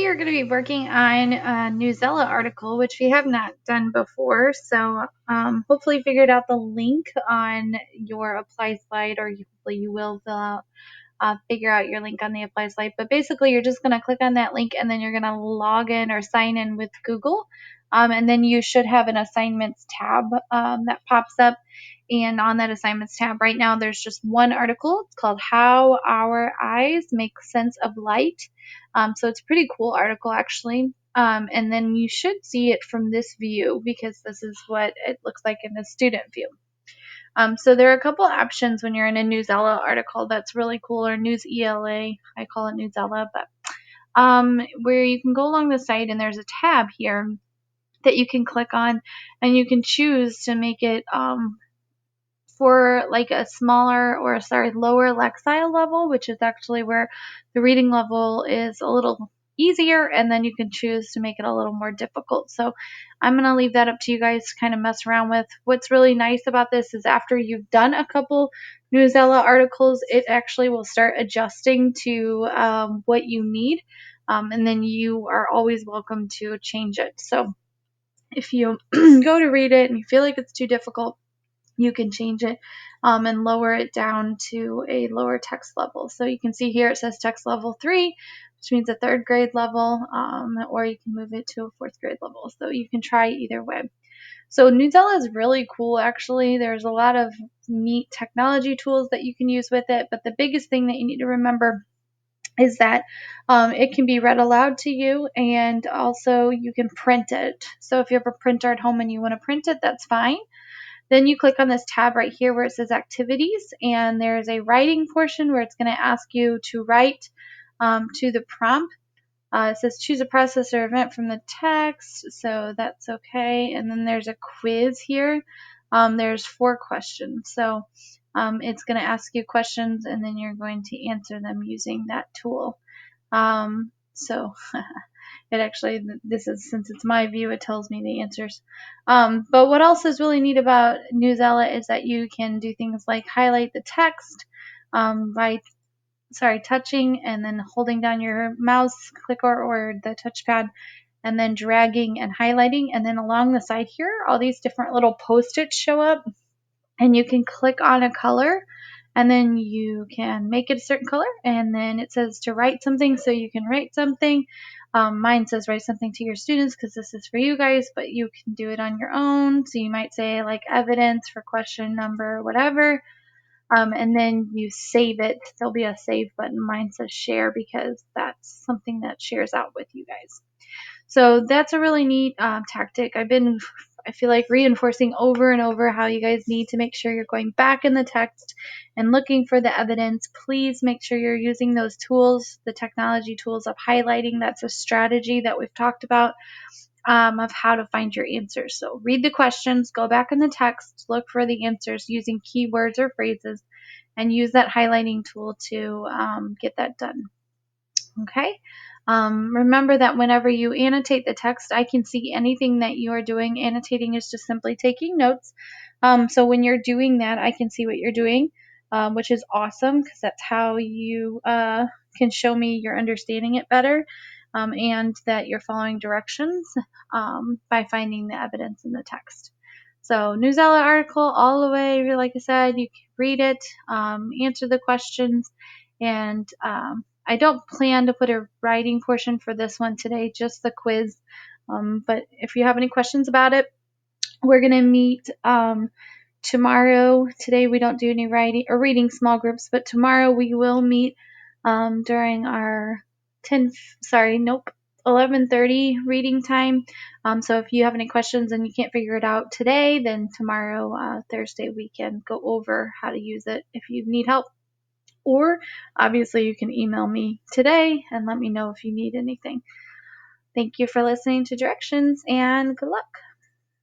are going to be working on a NewsELA article, which we have not done before. So hopefully figured out the link on your apply slide, or hopefully you will figure out your link on the apply slide. But basically, you're just going to click on that link, and then you're going to log in or sign in with Google. And then you should have an assignments tab that pops up. And on that assignments tab right now, there's just one article. It's called How Our Eyes Make Sense of Light. So it's a pretty cool article, actually. And then you should see it from this view, because this is what it looks like in the student view. So there are a couple options when you're in a NewsELA article that's really cool, or NewsELA. I call it NewsELA, but where you can go along the site, and there's a tab here that you can click on, and you can choose to make it for like a lower Lexile level, which is actually where the reading level is a little easier, and then you can choose to make it a little more difficult. So I'm going to leave that up to you guys to kind of mess around with. What's really nice about this is after you've done a couple NewsELA articles, it actually will start adjusting to what you need, and then you are always welcome to change it. So if you go to read it and you feel like it's too difficult, you can change it and lower it down to a lower text level. So you can see here it says text level 3, which means a 3rd grade level, or you can move it to a 4th grade level. So you can try either way. So NewsELA is really cool, actually. There's a lot of neat technology tools that you can use with it, but the biggest thing that you need to remember is that it can be read aloud to you, and also you can print it. So if you have a printer at home and you want to print it, that's fine. Then you click on this tab right here where it says activities, and there's a writing portion where it's going to ask you to write to the prompt. It says choose a process or event from the text, so that's okay. And then there's a quiz here. There's 4 questions. So it's going to ask you questions, and then you're going to answer them using that tool. So it actually, since it's my view, it tells me the answers. But what else is really neat about NewsELA is that you can do things like highlight the text by touching and then holding down your mouse clicker or the touchpad, and then dragging and highlighting. And then along the side here, all these different little post-its show up, and you can click on a color, and then you can make it a certain color, and then it says to write something, so you can write something. Mine says write something to your students because this is for you guys, but you can do it on your own. So you might say like evidence for question number, whatever. And then you save it. There'll be a save button. Mine says share because that's something that shares out with you guys. So that's a really neat tactic. I feel like reinforcing over and over how you guys need to make sure you're going back in the text and looking for the evidence. Please make sure you're using those tools, the technology tools of highlighting. That's a strategy that we've talked about of how to find your answers. So read the questions, go back in the text, look for the answers using keywords or phrases, and use that highlighting tool to get that done. Okay. Remember that whenever you annotate the text, I can see anything that you are doing. Annotating is just simply taking notes. So when you're doing that, I can see what you're doing, which is awesome because that's how you can show me you're understanding it better, and that you're following directions by finding the evidence in the text. So NewsELA article all the way, like I said, you can read it, answer the questions, and I don't plan to put a writing portion for this one today, just the quiz. But if you have any questions about it, we're going to meet tomorrow. Today we don't do any writing or reading small groups, but tomorrow we will meet during our 11:30 reading time. So if you have any questions and you can't figure it out today, then tomorrow, Thursday, we can go over how to use it if you need help. Or obviously you can email me today and let me know if you need anything. Thank you for listening to directions, and good luck.